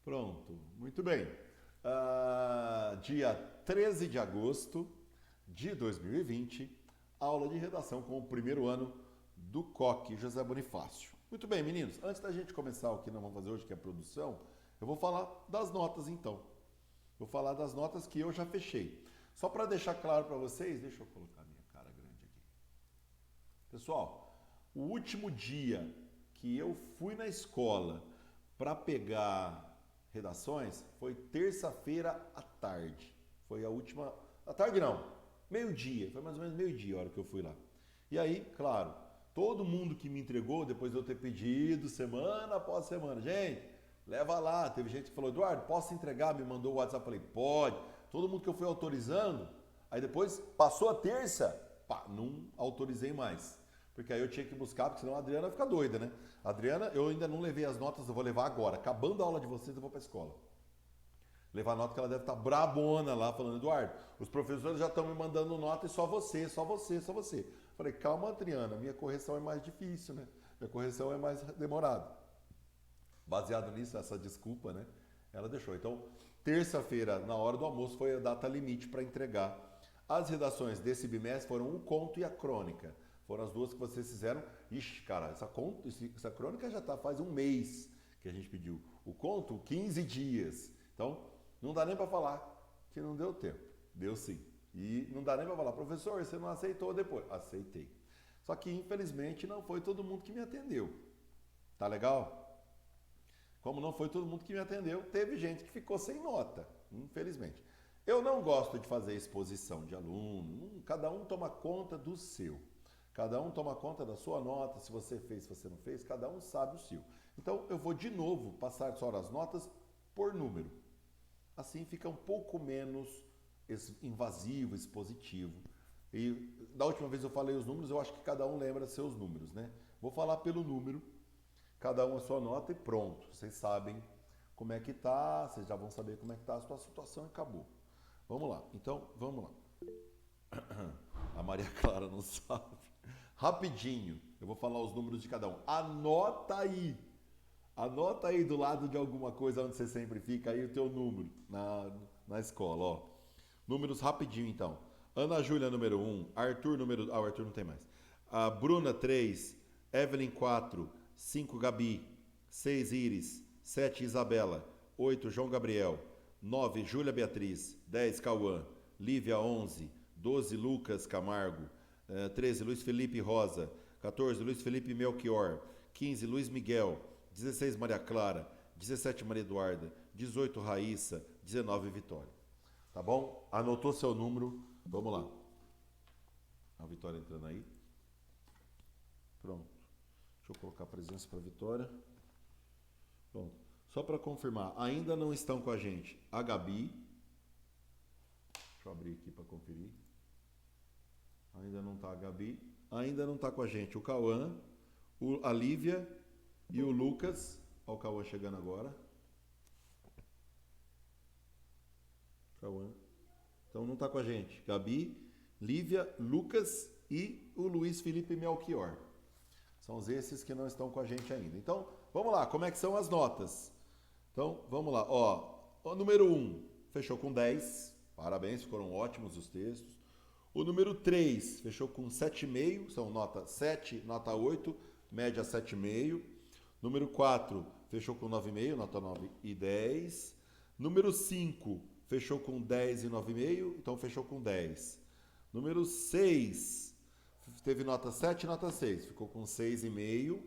Pronto, muito bem. Dia 13 de agosto de 2020, aula de redação com o primeiro ano do COC, José Bonifácio. Muito bem, meninos, antes da gente começar o que nós vamos fazer hoje, que é a produção, eu vou falar das notas então. Vou falar das notas que eu já fechei. Só para deixar claro para vocês, deixa eu colocar minha cara grande aqui. Pessoal, o último dia que eu fui na escola para pegar redações foi terça-feira à tarde. Foi a última. À tarde não, meio-dia. Foi mais ou menos meio-dia a hora que eu fui lá. E aí, claro, todo mundo que me entregou, depois de eu ter pedido, semana após semana, gente, leva lá. Teve gente que falou, Eduardo, posso entregar? Me mandou o WhatsApp, falei, pode. Todo mundo que eu fui autorizando, aí depois passou a terça, pá, não autorizei mais. Porque aí eu tinha que buscar, porque senão a Adriana fica doida, né? Adriana, eu ainda não levei as notas, eu vou levar agora. Acabando a aula de vocês, eu vou para a escola. Levar a nota que ela deve estar brabona lá, falando, Eduardo, os professores já estão me mandando nota e só você, só você, só você. Falei, calma, Adriana, minha correção é mais difícil, né? Minha correção é mais demorada. Baseado nisso, essa desculpa, né? Ela deixou. Então, terça-feira, na hora do almoço, foi a data limite para entregar. As redações desse bimestre foram o conto e a crônica. Foram as duas que vocês fizeram. Ixi, cara, essa crônica já tá faz um mês que a gente pediu. O conto, 15 dias. Então, não dá nem para falar que não deu tempo. Deu sim. E não dá nem para falar, professor, você não aceitou depois? Aceitei. Só que, infelizmente, não foi todo mundo que me atendeu. Tá legal? Como não foi todo mundo que me atendeu, teve gente que ficou sem nota, infelizmente. Eu não gosto de fazer exposição de aluno, cada um toma conta do seu. Cada um toma conta da sua nota, se você fez, se você não fez, cada um sabe o seu. Então eu vou de novo passar só as notas por número. Assim fica um pouco menos invasivo, expositivo. E da última vez eu falei os números, eu acho que cada um lembra seus números, né? Vou falar pelo número, cada um a sua nota e pronto. Vocês sabem como é que tá, vocês já vão saber como é que tá a sua situação e acabou. Vamos lá, então vamos lá. A Maria Clara não sabe. Rapidinho, eu vou falar os números de cada um. Anota aí. Anota aí do lado de alguma coisa onde você sempre fica aí o teu número na escola, ó. Números rapidinho então. Ana Júlia número 1, Arthur número... Ah, o Arthur não tem mais. A Bruna 3, Evelyn 4, 5 Gabi, 6 Iris, 7 Isabela, 8 João Gabriel, 9 Júlia Beatriz, 10 Cauã, Lívia 11, 12 Lucas Camargo, 13 Luiz Felipe Rosa, 14 Luiz Felipe Melchior, 15 Luiz Miguel, 16 Maria Clara, 17 Maria Eduarda, 18 Raíssa, 19 Vitória. Tá bom? Anotou seu número? Vamos lá. A Vitória entrando aí. Pronto. Deixa eu colocar a presença para a Vitória. Pronto. Só para confirmar, ainda não estão com a gente a Gabi. Deixa eu abrir aqui para conferir. Ainda não está a Gabi. Ainda não está com a gente o Cauã, a Lívia e o Lucas. Olha o Cauã chegando agora. Cauã. Então não está com a gente. Gabi, Lívia, Lucas e o Luiz Felipe Melchior. São esses que não estão com a gente ainda. Então, vamos lá. Como é que são as notas? Então, vamos lá. Ó, o número 1 fechou com 10. Parabéns, foram ótimos os textos. O número 3 fechou com 7,5. São nota 7, nota 8, média 7,5. Número 4 fechou com 9,5, nota 9 e 10. Número 5 fechou com 10 e 9,5, então fechou com 10. Número 6 teve nota 7 e nota 6, ficou com 6,5.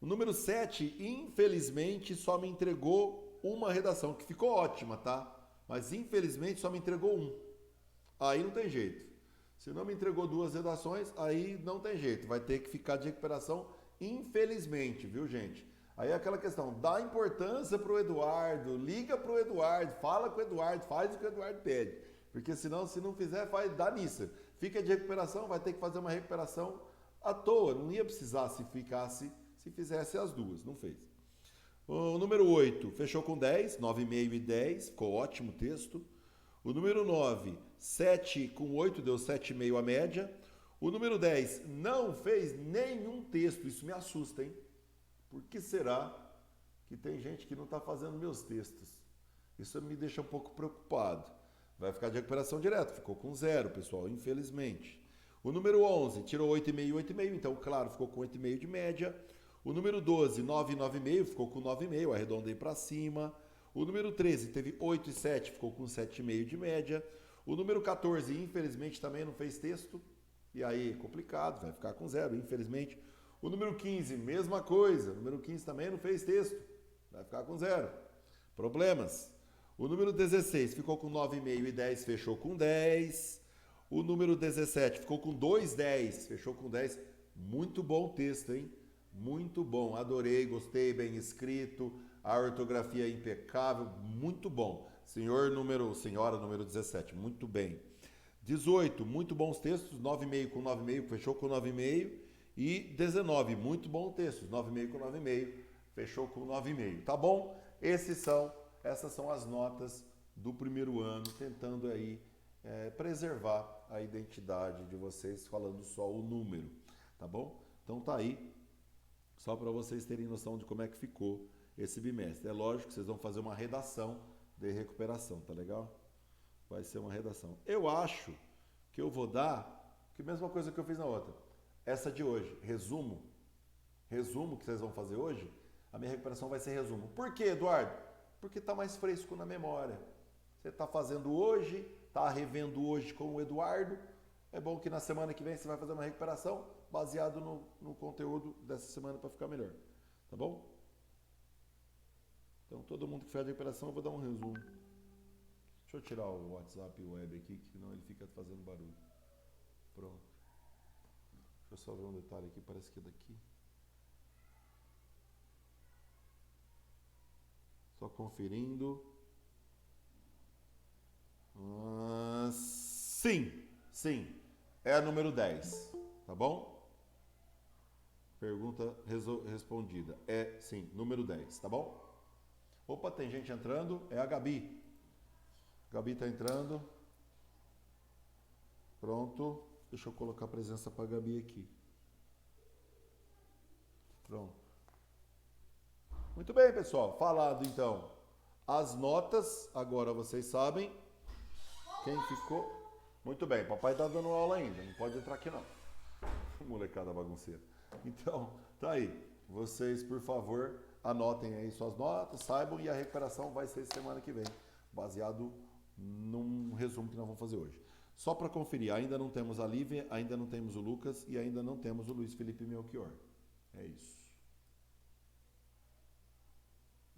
O número 7, infelizmente, só me entregou uma redação, que ficou ótima, tá? Mas infelizmente só me entregou um. Aí não tem jeito. Se não me entregou duas redações, aí não tem jeito. Vai ter que ficar de recuperação, infelizmente, viu, gente? Aí é aquela questão, dá importância pro Eduardo, liga pro Eduardo, fala com o Eduardo, faz o que o Eduardo pede. Porque senão, se não fizer, dá nisso. Fica de recuperação, vai ter que fazer uma recuperação à toa. Não ia precisar se fizesse as duas, não fez. O número 8 fechou com 10, 9,5 e 10, ficou ótimo o texto. O número 9, 7 com 8, deu 7,5 a média. O número 10 não fez nenhum texto, isso me assusta, hein? Por que será que tem gente que não está fazendo meus textos. Isso me deixa um pouco preocupado. Vai ficar de recuperação direto, ficou com 0, pessoal, infelizmente. O número 11 tirou 8,5, 8,5, então, claro, ficou com 8,5 de média. O número 12, 9, 9,5, ficou com 9,5, arredondei para cima. O número 13 teve 8 e 7, ficou com 7,5 de média. O número 14, infelizmente, também não fez texto. E aí, complicado, vai ficar com 0, infelizmente. O número 15, mesma coisa. O número 15 também não fez texto. Vai ficar com 0. Problemas. O número 16 ficou com 9,5 e 10, fechou com 10. O número 17 ficou com 2,10, fechou com 10. Muito bom texto, hein? Muito bom. Adorei, gostei, bem escrito. A ortografia impecável, muito bom. Senhora número 17, muito bem. 18, muito bons textos, 9,5 com 9,5, fechou com 9,5. E 19, muito bons textos, 9,5 com 9,5, fechou com 9,5. Tá bom? Essas são as notas do primeiro ano, tentando aí preservar a identidade de vocês, falando só o número. Tá bom? Então tá aí, só para vocês terem noção de como é que ficou esse bimestre. É lógico que vocês vão fazer uma redação de recuperação, tá legal? Vai ser uma redação. Eu acho que eu vou dar, que a mesma coisa que eu fiz na outra. Essa de hoje, resumo que vocês vão fazer hoje, a minha recuperação vai ser resumo. Por quê, Eduardo? Porque está mais fresco na memória. Você está fazendo hoje, está revendo hoje com o Eduardo. É bom que na semana que vem você vai fazer uma recuperação baseado no conteúdo dessa semana para ficar melhor. Tá bom? Então, todo mundo que fez a recuperação, eu vou dar um resumo. Deixa eu tirar o WhatsApp web aqui, que senão ele fica fazendo barulho. Pronto. Deixa eu só ver um detalhe aqui, parece que é daqui. Só conferindo. Sim. É a número 10, tá bom? Pergunta respondida. É, sim, número 10, tá bom? Opa, tem gente entrando. É a Gabi. Gabi tá entrando. Pronto. Deixa eu colocar a presença para a Gabi aqui. Pronto. Muito bem, pessoal. Falado, então, as notas. Agora vocês sabem quem ficou. Muito bem. Papai tá dando aula ainda. Não pode entrar aqui, não. Molecada bagunceira. Então, tá aí. Vocês, por favor, anotem aí suas notas, saibam, e a recuperação vai ser semana que vem, baseado num resumo que nós vamos fazer hoje. Só para conferir, ainda não temos a Lívia, ainda não temos o Lucas e ainda não temos o Luiz Felipe Melchior. É isso.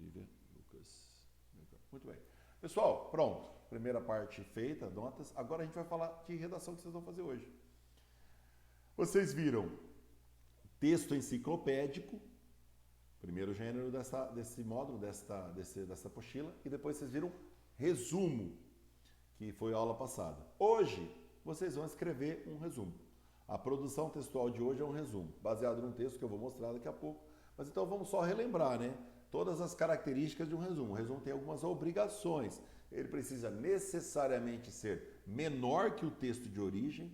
Lívia, Lucas, Melchior. Muito bem. Pessoal, pronto. Primeira parte feita, notas. Agora a gente vai falar de redação que vocês vão fazer hoje. Vocês viram texto enciclopédico, primeiro gênero desse módulo, dessa apostila, e depois vocês viram resumo, que foi a aula passada. Hoje, vocês vão escrever um resumo. A produção textual de hoje é um resumo, baseado num texto que eu vou mostrar daqui a pouco. Mas então vamos só relembrar, né? Todas as características de um resumo. O resumo tem algumas obrigações. Ele precisa necessariamente ser menor que o texto de origem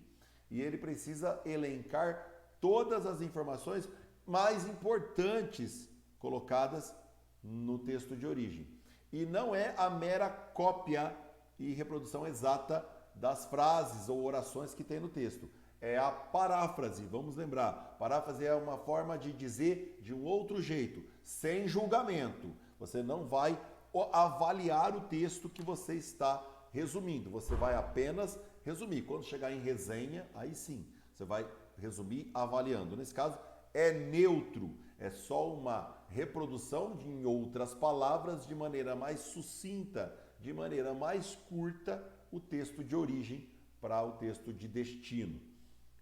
e ele precisa elencar todas as informações mais importantes colocadas no texto de origem. E não é a mera cópia e reprodução exata das frases ou orações que tem no texto. É a paráfrase, vamos lembrar. Paráfrase é uma forma de dizer de um outro jeito, sem julgamento. Você não vai avaliar o texto que você está resumindo. Você vai apenas resumir. Quando chegar em resenha, aí sim, você vai resumir avaliando. Nesse caso, é neutro. É só uma reprodução de, em outras palavras, de maneira mais sucinta, de maneira mais curta, o texto de origem para o texto de destino.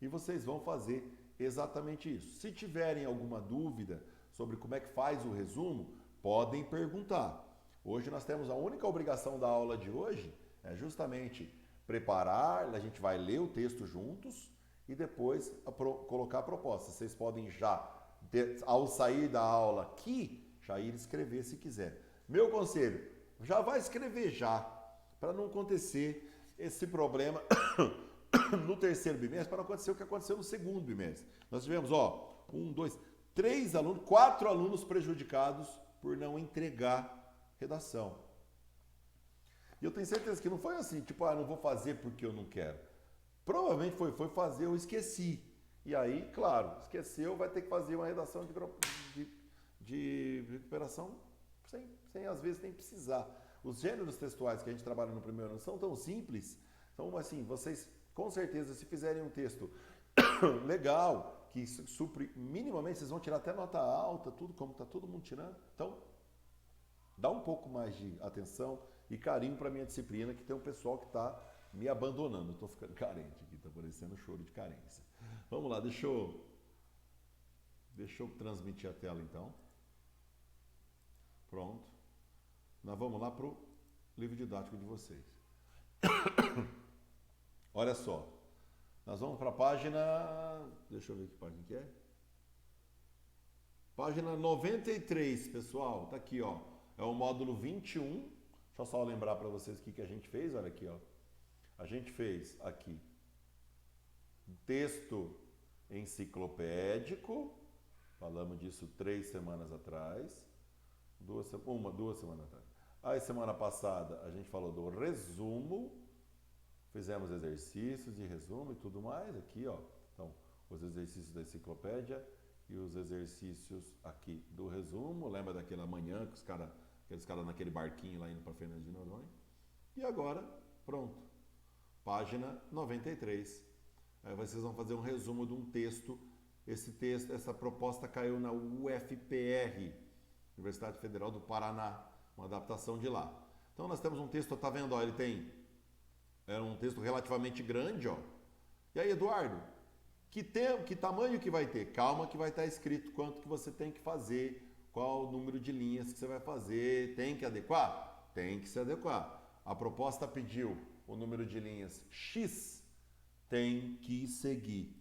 E vocês vão fazer exatamente isso. Se tiverem alguma dúvida sobre como é que faz o resumo, podem perguntar. Hoje nós temos a única obrigação da aula de hoje, é justamente preparar, a gente vai ler o texto juntos e depois colocar a proposta. Vocês podem já, ao sair da aula aqui, já ir escrever se quiser. Meu conselho, já vai escrever já, para não acontecer esse problema no terceiro bimestre, para não acontecer o que aconteceu no segundo bimestre. Nós tivemos, 4 alunos prejudicados por não entregar redação. E eu tenho certeza que não foi assim, tipo, não vou fazer porque eu não quero. Provavelmente foi fazer, eu esqueci. E aí, claro, esqueceu, vai ter que fazer uma redação de recuperação sem às vezes nem precisar. Os gêneros textuais que a gente trabalha no primeiro ano são tão simples, então assim, vocês com certeza se fizerem um texto legal, que supre minimamente, vocês vão tirar até nota alta, tudo como está todo mundo tirando. Então, dá um pouco mais de atenção e carinho para a minha disciplina, que tem um pessoal que está me abandonando. Eu estou ficando carente aqui, está parecendo choro de carência. Vamos lá, deixa eu transmitir a tela então. Pronto. Nós vamos lá para o livro didático de vocês. Olha só. Nós vamos para a página... Deixa eu ver que página que é. Página 93, pessoal. Tá aqui, ó. É o módulo 21. Deixa eu só lembrar para vocês o que a gente fez. Olha aqui, ó. A gente fez aqui texto enciclopédico. Falamos disso 3 semanas atrás. Duas semanas atrás. Aí, semana passada, a gente falou do resumo. Fizemos exercícios de resumo e tudo mais. Aqui, ó. Então, os exercícios da enciclopédia e os exercícios aqui do resumo. Lembra daquela manhã que aqueles caras naquele barquinho lá indo para Fernando de Noronha? E agora, pronto. Página 93. Aí vocês vão fazer um resumo de um texto. Essa proposta caiu na UFPR, Universidade Federal do Paraná, uma adaptação de lá. Então nós temos um texto, tá vendo, ó, era um texto relativamente grande, ó. E aí, Eduardo, que tamanho que vai ter? Calma que vai estar escrito quanto que você tem que fazer, qual o número de linhas que você vai fazer, tem que adequar? Tem que se adequar. A proposta pediu o número de linhas X, tem que seguir.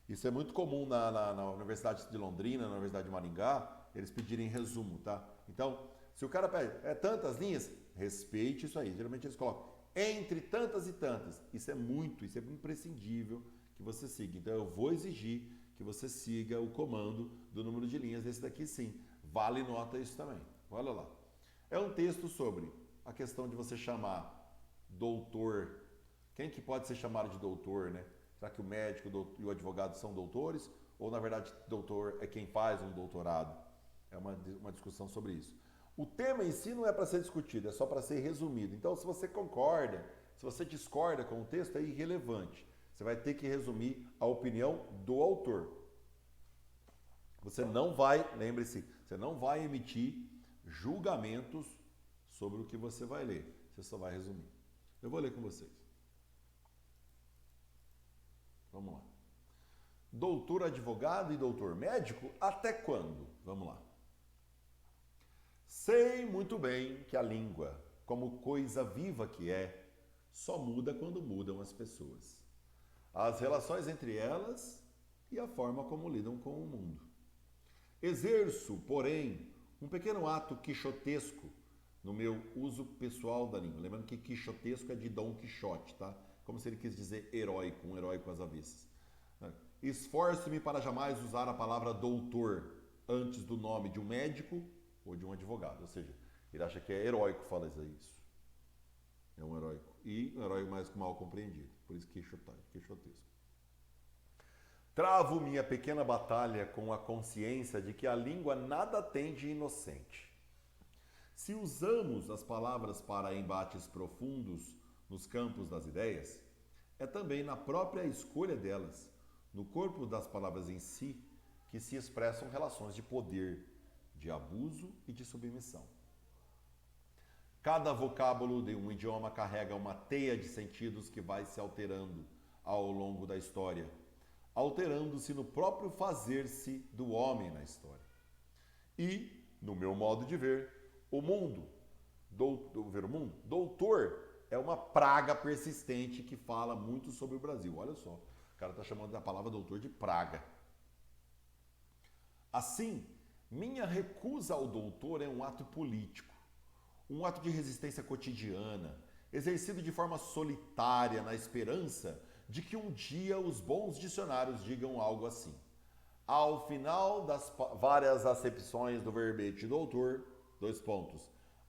Isso é muito comum na Universidade de Londrina, na Universidade de Maringá, eles pedirem resumo, tá? Então, se o cara pede, tantas linhas, respeite isso aí. Geralmente eles colocam entre tantas e tantas. Isso é imprescindível que você siga. Então, eu vou exigir que você siga o comando do número de linhas desse daqui, sim. Vale nota isso também. Olha lá. É um texto sobre a questão de você chamar doutor. Quem que pode ser chamado de doutor, né? Será que o médico e o advogado são doutores? Ou, na verdade, doutor é quem faz um doutorado? É uma discussão sobre isso. O tema em si não é para ser discutido, é só para ser resumido. Então, se você concorda, se você discorda com o texto, é irrelevante. Você vai ter que resumir a opinião do autor. Você não vai, lembre-se, você não vai emitir julgamentos sobre o que você vai ler. Você só vai resumir. Eu vou ler com vocês. Vamos lá. Doutor advogado e doutor médico, até quando? Vamos lá. Sei muito bem que a língua, como coisa viva que é, só muda quando mudam as pessoas. As relações entre elas e a forma como lidam com o mundo. Exerço, porém, um pequeno ato quixotesco no meu uso pessoal da língua. Lembrando que quixotesco é de Dom Quixote, tá? Como se ele quis dizer heróico, um herói com as avessas. Esforço-me para jamais usar a palavra doutor antes do nome de um médico ou de um advogado. Ou seja, ele acha que é heróico falar isso. É um heróico. E um herói mais mal compreendido. Por isso quixotesco. Travo minha pequena batalha com a consciência de que a língua nada tem de inocente. Se usamos as palavras para embates profundos nos campos das ideias, é também na própria escolha delas, no corpo das palavras em si, que se expressam relações de poder, de abuso e de submissão. Cada vocábulo de um idioma carrega uma teia de sentidos que vai se alterando ao longo da história, alterando-se no próprio fazer-se do homem na história. E, no meu modo de ver, o mundo, doutor, é uma praga persistente que fala muito sobre o Brasil. Olha só, o cara está chamando a palavra doutor de praga. Assim, minha recusa ao doutor é um ato político, um ato de resistência cotidiana, exercido de forma solitária na esperança de que um dia os bons dicionários digam algo assim. Ao final das várias acepções do verbete doutor, dois pontos.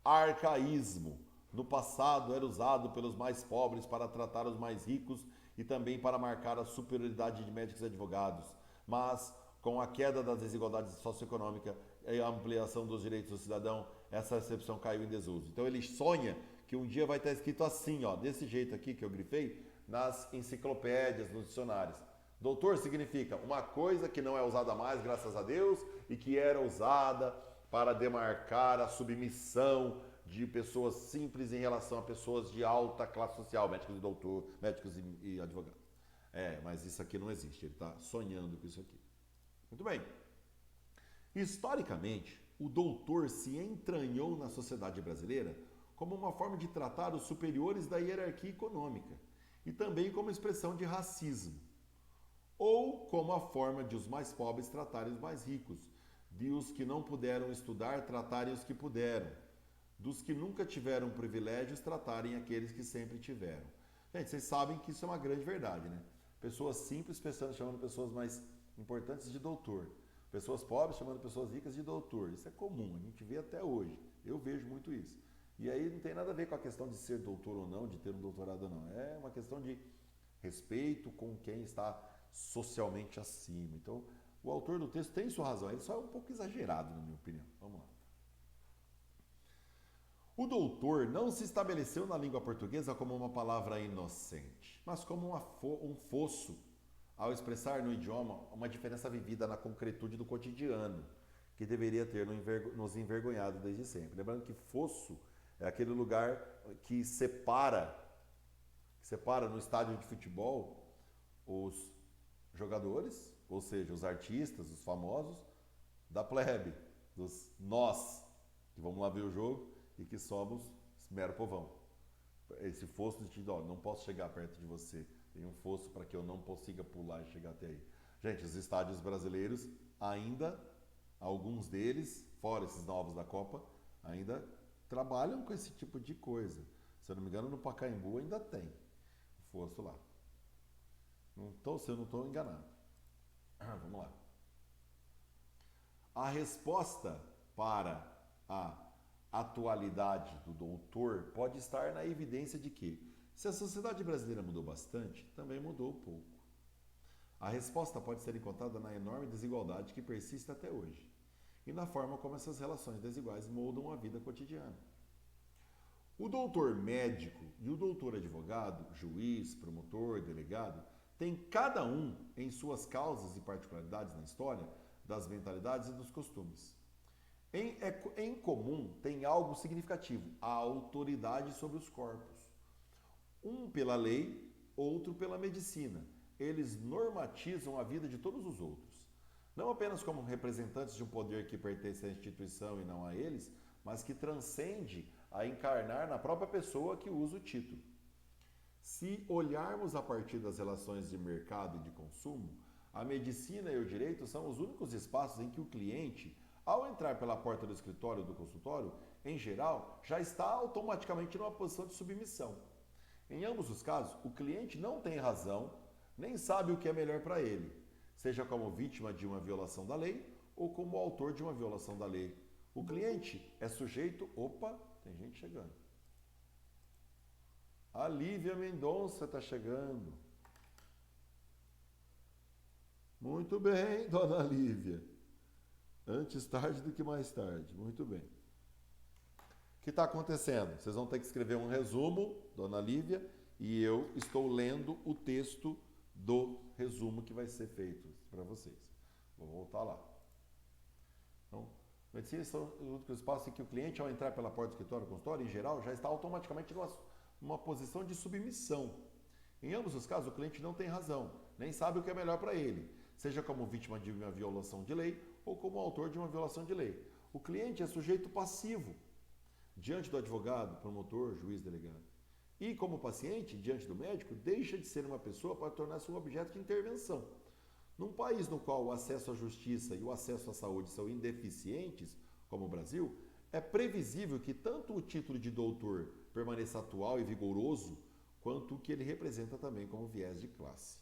Arcaísmo. No passado era usado pelos mais pobres para tratar os mais ricos e também para marcar a superioridade de médicos e advogados. Mas, com a queda das desigualdades socioeconômicas e a ampliação dos direitos do cidadão, essa acepção caiu em desuso. Então ele sonha que um dia vai estar escrito assim, ó, desse jeito aqui que eu grifei, nas enciclopédias, nos dicionários. Doutor significa uma coisa que não é usada mais, graças a Deus, e que era usada para demarcar a submissão de pessoas simples em relação a pessoas de alta classe social, médicos e doutor, médicos e advogados. Mas isso aqui não existe, ele está sonhando com isso aqui. Muito bem. Historicamente, o doutor se entranhou na sociedade brasileira como uma forma de tratar os superiores da hierarquia econômica e também como expressão de racismo, ou como a forma de os mais pobres tratarem os mais ricos, de os que não puderam estudar tratarem os que puderam, dos que nunca tiveram privilégios tratarem aqueles que sempre tiveram. Gente, vocês sabem que isso é uma grande verdade, né? Pessoas simples chamando pessoas mais importantes de doutor. Pessoas pobres chamando pessoas ricas de doutor. Isso é comum, a gente vê até hoje. Eu vejo muito isso. E aí não tem nada a ver com a questão de ser doutor ou não, de ter um doutorado ou não. É uma questão de respeito com quem está socialmente acima. Então, o autor do texto tem sua razão. Ele só é um pouco exagerado, na minha opinião. Vamos lá. O doutor não se estabeleceu na língua portuguesa como uma palavra inocente, mas como um fosso ao expressar no idioma uma diferença vivida na concretude do cotidiano, que deveria ter nos envergonhado desde sempre. Lembrando que fosso é aquele lugar que separa no estádio de futebol os jogadores, ou seja, os artistas, os famosos, da plebe, dos nós, que vamos lá ver o jogo e que somos mero povão. Esse fosso de não posso chegar perto de você, tem um fosso para que eu não consiga pular e chegar até aí. Gente, os estádios brasileiros ainda, alguns deles, fora esses novos da Copa, ainda trabalham com esse tipo de coisa. Se eu não me engano, no Pacaembu ainda tem o fosso lá. Se eu não estou enganado. Vamos lá. A resposta para a atualidade do doutor pode estar na evidência de que, se a sociedade brasileira mudou bastante, também mudou pouco. A resposta pode ser encontrada na enorme desigualdade que persiste até hoje e na forma como essas relações desiguais moldam a vida cotidiana. O doutor médico e o doutor advogado, juiz, promotor, delegado, têm cada um em suas causas e particularidades na história, das mentalidades e dos costumes. Em comum, tem algo significativo, a autoridade sobre os corpos. Um pela lei, outro pela medicina. Eles normatizam a vida de todos os outros. Não apenas como representantes de um poder que pertence à instituição e não a eles, mas que transcende a encarnar na própria pessoa que usa o título. Se olharmos a partir das relações de mercado e de consumo, a medicina e o direito são os únicos espaços em que o cliente, ao entrar pela porta do escritório ou do consultório, em geral, já está automaticamente numa posição de submissão. Em ambos os casos, o cliente não tem razão, nem sabe o que é melhor para ele, seja como vítima de uma violação da lei ou como autor de uma violação da lei. O cliente é sujeito... Opa, tem gente chegando. A Lívia Mendonça está chegando. Muito bem, dona Lívia. Antes tarde do que mais tarde. Muito bem. O que está acontecendo? Vocês vão ter que escrever um resumo, dona Lívia, e eu estou lendo o texto do resumo que vai ser feito para vocês. Vou voltar lá. Então, medicina são os únicos espaços em que o cliente, ao entrar pela porta do escritório ou consultório, em geral, já está automaticamente numa posição de submissão. Em ambos os casos, o cliente não tem razão, nem sabe o que é melhor para ele, seja como vítima de uma violação de lei ou como autor de uma violação de lei. O cliente é sujeito passivo diante do advogado, promotor, juiz, delegado. E como paciente, diante do médico, deixa de ser uma pessoa para tornar-se um objeto de intervenção. Num país no qual o acesso à justiça e o acesso à saúde são indeficientes, como o Brasil, é previsível que tanto o título de doutor permaneça atual e vigoroso, quanto o que ele representa também como viés de classe.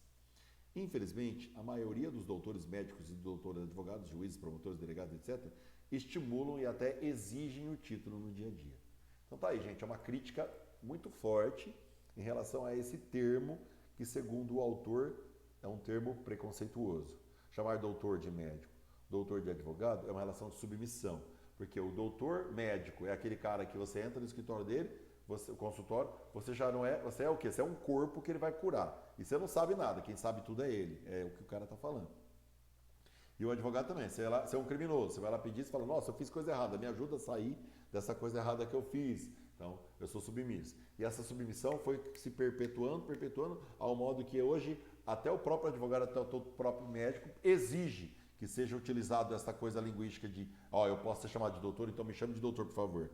Infelizmente, a maioria dos doutores médicos e doutores advogados, juízes, promotores, delegados, etc., estimulam e até exigem o título no dia a dia. Então tá aí, gente, é uma crítica muito forte em relação a esse termo que, segundo o autor, é um termo preconceituoso. Chamar doutor de médico, doutor de advogado é uma relação de submissão, porque o doutor médico é aquele cara que você entra no escritório dele, o consultório, você já não é, você é o quê? Você é um corpo que ele vai curar. E você não sabe nada, quem sabe tudo é ele, é o que o cara está falando. E o advogado também, você é um criminoso, você vai lá pedir e fala, nossa, eu fiz coisa errada, me ajuda a sair dessa coisa errada que eu fiz. Então, eu sou submisso. E essa submissão foi se perpetuando, ao modo que hoje até o próprio advogado, até o próprio médico exige que seja utilizado essa coisa linguística de, eu posso ser chamado de doutor, então me chame de doutor, por favor.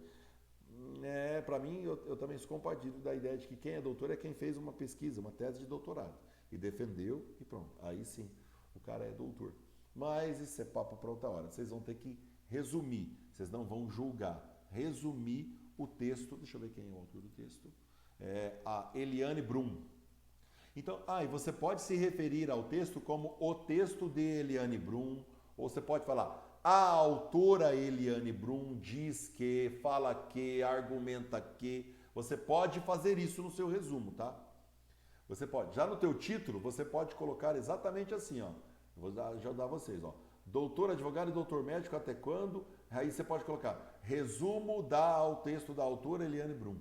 Para mim, eu também sou compartilho da ideia de que quem é doutor é quem fez uma pesquisa, uma tese de doutorado, e defendeu e pronto. Aí sim, o cara é doutor. Mas isso é papo para outra hora. Vocês vão ter que resumir, vocês não vão julgar. Resumir o texto, deixa eu ver quem é o autor do texto, é a Eliane Brum. Então, e você pode se referir ao texto como o texto de Eliane Brum, ou você pode falar, a autora Eliane Brum diz que, fala que, argumenta que. Você pode fazer isso no seu resumo, tá? Você pode. Já no teu título, você pode colocar exatamente assim, ó. Vou ajudar vocês, ó. Doutor, advogado e doutor médico até quando? Aí você pode colocar resumo ao texto da autora Eliane Brum.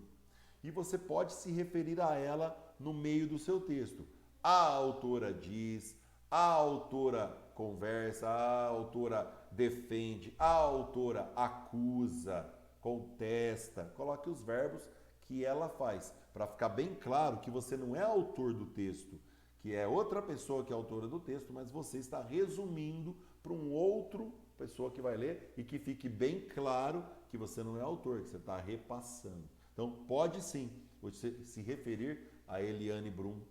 E você pode se referir a ela no meio do seu texto. A autora diz, a autora conversa, a autora defende, a autora acusa, contesta. Coloque os verbos que ela faz, para ficar bem claro que você não é autor do texto, que é outra pessoa que é autora do texto, mas você está resumindo para um outro pessoa que vai ler e que fique bem claro que você não é autor, que você está repassando. Então, pode sim você se referir a Eliane Brum,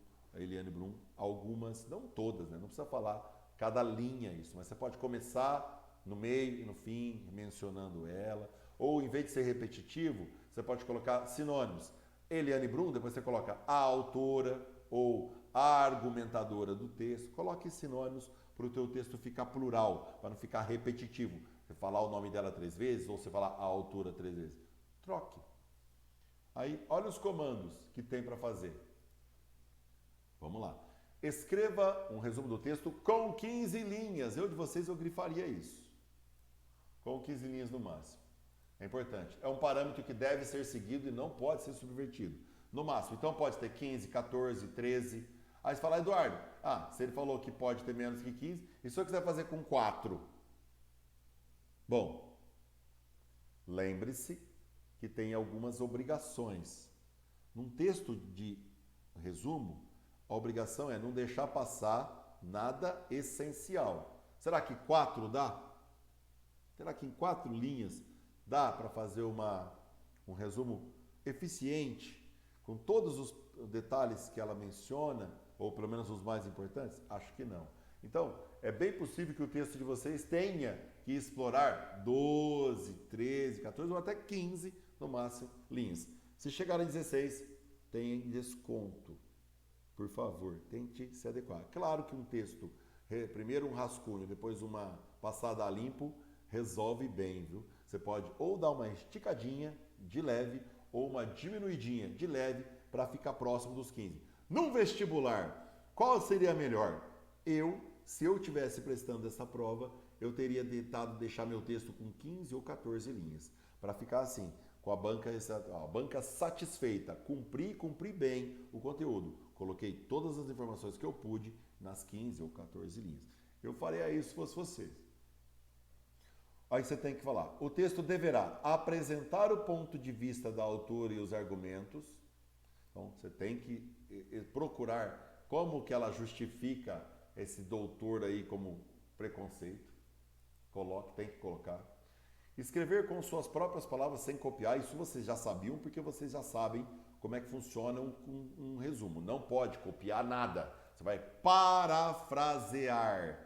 algumas, não todas, né? Não precisa falar cada linha isso, mas você pode começar no meio e no fim mencionando ela, ou em vez de ser repetitivo, você pode colocar sinônimos. Eliane Brum, depois você coloca a autora ou a argumentadora do texto. Coloque sinônimos para o teu texto ficar plural, para não ficar repetitivo. Você falar o nome dela 3 vezes ou você falar a autora 3 vezes. Troque. Aí, olha os comandos que tem para fazer. Vamos lá. Escreva um resumo do texto com 15 linhas. Eu de vocês, eu grifaria isso. Com 15 linhas no máximo. É importante. É um parâmetro que deve ser seguido e não pode ser subvertido. No máximo. Então pode ter 15, 14, 13. Aí você fala, Eduardo, se ele falou que pode ter menos que 15, e se eu quiser fazer com 4? Bom, lembre-se que tem algumas obrigações. Num texto de resumo, a obrigação é não deixar passar nada essencial. Será que 4 dá? Será que em 4 linhas dá para fazer um resumo eficiente, com todos os detalhes que ela menciona, ou pelo menos os mais importantes? Acho que não. Então, é bem possível que o texto de vocês tenha que explorar 12, 13, 14 ou até 15, no máximo, linhas. Se chegar a 16, tem desconto. Por favor, tente se adequar. Claro que um texto, primeiro um rascunho, depois uma passada a limpo, resolve bem, viu? Você pode ou dar uma esticadinha de leve ou uma diminuidinha de leve para ficar próximo dos 15. Num vestibular, qual seria melhor? Se eu estivesse prestando essa prova, eu teria tentado deixar meu texto com 15 ou 14 linhas, para ficar assim, com a banca satisfeita, cumpri bem o conteúdo. Coloquei todas as informações que eu pude nas 15 ou 14 linhas. Eu faria isso se fosse você. Aí você tem que falar, o texto deverá apresentar o ponto de vista da autora e os argumentos. Então, você tem que procurar como que ela justifica esse doutor aí como preconceito. Tem que colocar. Escrever com suas próprias palavras sem copiar, isso vocês já sabiam, porque vocês já sabem como é que funciona um resumo. Não pode copiar nada. Você vai parafrasear.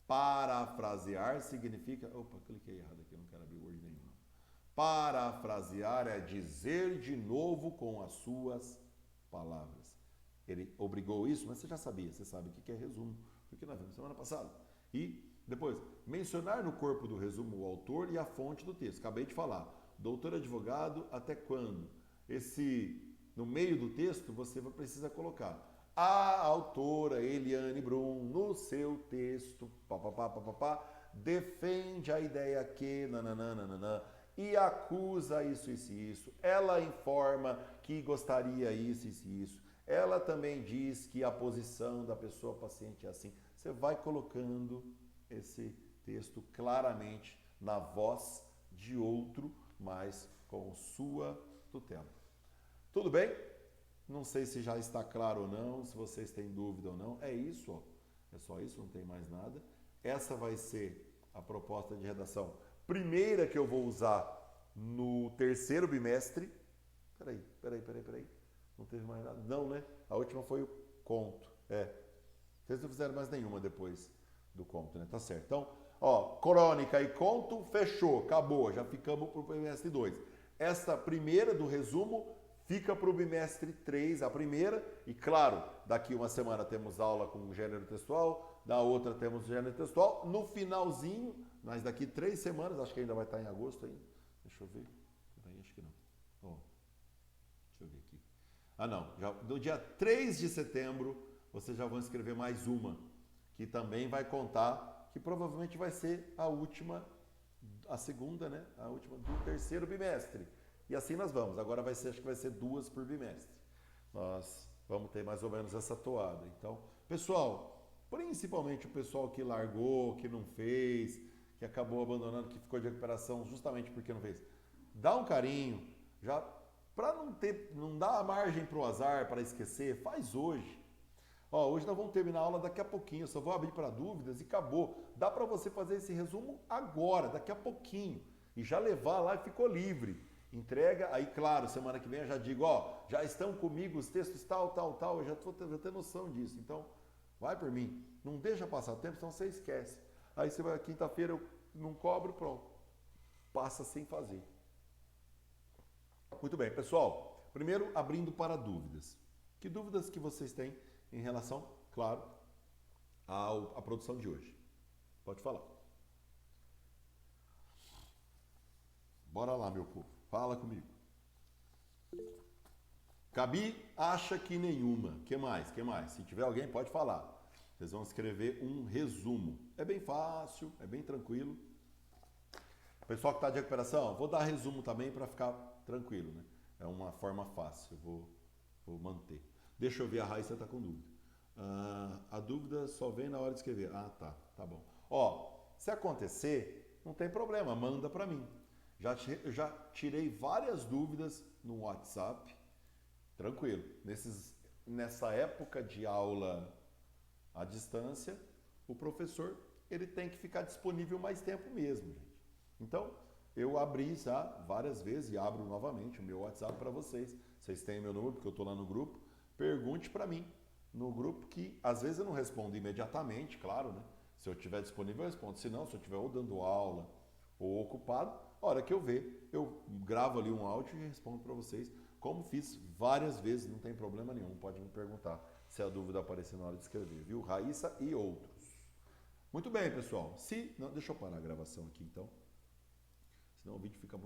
Parafrasear significa... Opa, cliquei errado aqui, não quero abrir Word nenhum. Parafrasear é dizer de novo com as suas palavras. Ele obrigou isso, mas você já sabia, você sabe o que é resumo, porque nós vimos semana passada. E Depois, mencionar no corpo do resumo o autor e a fonte do texto. Acabei de falar. Doutor advogado, até quando? No meio do texto, você precisa colocar a autora Eliane Brum, no seu texto, defende a ideia que, nananana, e acusa isso, isso e isso. Ela informa que gostaria isso, isso e isso. Ela também diz que a posição da pessoa paciente é assim. Você vai colocando esse texto claramente na voz de outro, mas com sua tutela. Tudo bem? Não sei se já está claro ou não, se vocês têm dúvida ou não. É isso, ó. É só isso, não tem mais nada. Essa vai ser a proposta de redação primeira que eu vou usar no terceiro bimestre. Peraí. Não teve mais nada? Não, né? A última foi o conto. Vocês não fizeram mais nenhuma depois do conto, né? Tá certo. Então, ó, crônica e conto, fechou, acabou. Já ficamos para o bimestre 2. Esta primeira do resumo fica para o bimestre 3, a primeira. E claro, daqui uma semana temos aula com gênero textual, da outra temos gênero textual. No finalzinho, mas daqui 3 semanas, acho que ainda vai estar em agosto ainda. Deixa eu ver. Peraí, acho que não. Ó, deixa eu ver aqui. Ah, não. Já, no dia 3 de setembro, vocês já vão escrever mais uma, que também vai contar, que provavelmente vai ser a última, a segunda, né? A última do terceiro bimestre. E assim nós vamos. Agora acho que vai ser 2 por bimestre. Nós vamos ter mais ou menos essa toada. Então, pessoal, principalmente o pessoal que largou, que não fez, que acabou abandonando, que ficou de recuperação justamente porque não fez, dá um carinho, já para não dar a margem para o azar, para esquecer, faz hoje. Ó, hoje nós vamos terminar a aula daqui a pouquinho, eu só vou abrir para dúvidas e acabou. Dá para você fazer esse resumo agora, daqui a pouquinho, e já levar lá e ficou livre. Entrega, aí claro, semana que vem eu já digo, ó, já estão comigo os textos tal, eu já tenho noção disso. Então, vai por mim, não deixa passar tempo, senão você esquece. Aí você vai, quinta-feira eu não cobro, pronto. Passa sem fazer. Muito bem, pessoal. Primeiro, abrindo para dúvidas. Que dúvidas que vocês têm em relação, claro, à produção de hoje? Pode falar. Bora lá, meu povo. Fala comigo. Gabi acha que nenhuma. Que mais? Se tiver alguém, pode falar. Vocês vão escrever um resumo. É bem fácil, é bem tranquilo. Pessoal que está de recuperação, vou dar resumo também para ficar tranquilo, né? É uma forma fácil, vou manter. Deixa eu ver, a Raíssa está com dúvida. A dúvida só vem na hora de escrever. Ah, tá bom. Ó, se acontecer, não tem problema, manda para mim. Já tirei várias dúvidas no WhatsApp, tranquilo. Nessa época de aula à distância, o professor ele tem que ficar disponível mais tempo mesmo, gente. Então, eu abri já várias vezes e abro novamente o meu WhatsApp para vocês. Vocês têm meu número, porque eu estou lá no grupo. Pergunte para mim no grupo, que às vezes eu não respondo imediatamente, claro, né? Se eu estiver disponível, eu respondo. Se não, se eu estiver ou dando aula ou ocupado, a hora que eu ver, eu gravo ali um áudio e respondo para vocês, como fiz várias vezes, não tem problema nenhum. Pode me perguntar se a dúvida aparecer na hora de escrever, viu? Raíssa e outros. Muito bem, pessoal. Não, deixa eu parar a gravação aqui, então. Senão o vídeo fica muito